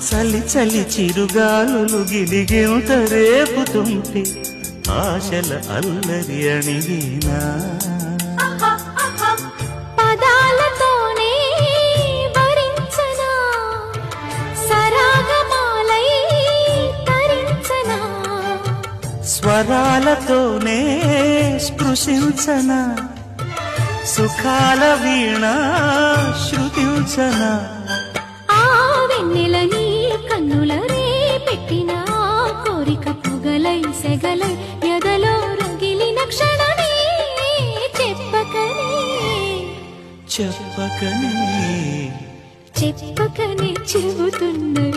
చలి చలి చిరుగాలులు గిలిగింత రేపుతుంటే ఆశల అల్లరి అణివేనా పదాలతోనే వరించనా సరాగమాలై తరించనా స్వరాలతోనే స్పృశించనా సుఖాల వీణ శృతించనా వెన్నెలని కన్నుల రే పెట్టిన కోరిక పొగలై సెగలై ఎదలో రగిలిన క్షణమే చెప్పకనే చెప్పకనే చెప్పకనే చెబుతున్నది